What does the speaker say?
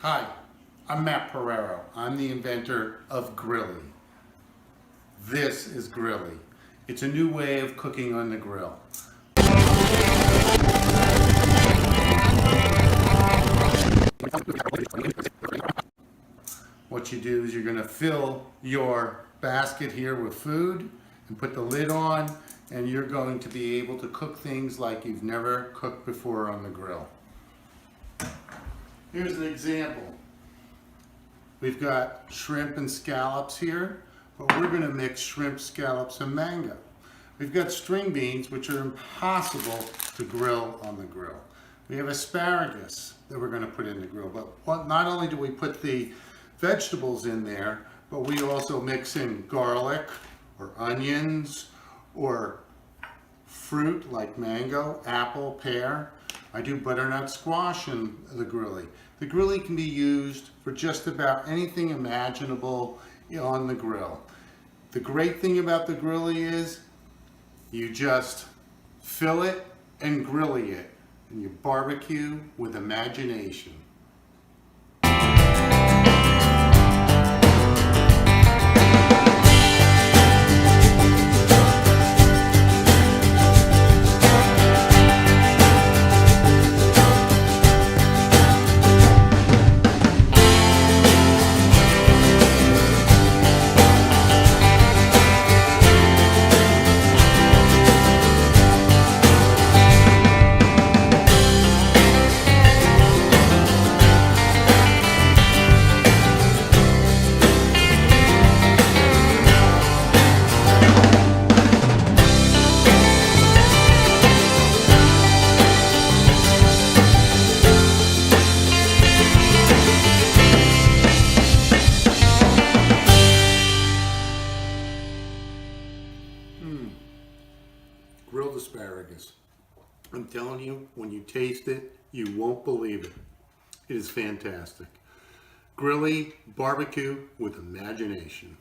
Hi, I'm Matt Pereiro. I'm the inventor of Grillie. This is Grillie. It's a new way of cooking on the grill. What you do is you're going to fill your basket here with food and put the lid on, and you're going to be able to cook things like you've never cooked before on the grill. Here's an example. We've got shrimp and scallops here, but we're going to mix shrimp, scallops, and mango. We've got string beans, which are impossible to grill on the grill. We have asparagus that we're going to put in the grill, but not only do we put the vegetables in there, but we also mix in garlic or onions or fruit like mango, apple, pear. I do butternut squash in the Grillie. The Grillie can be used for just about anything imaginable on the grill. The great thing about the Grillie is you just fill it and Grillie it, and you barbecue with imagination. Grilled asparagus. I'm telling you, when you taste it, you won't believe it. It is fantastic. Grillie barbecue with imagination.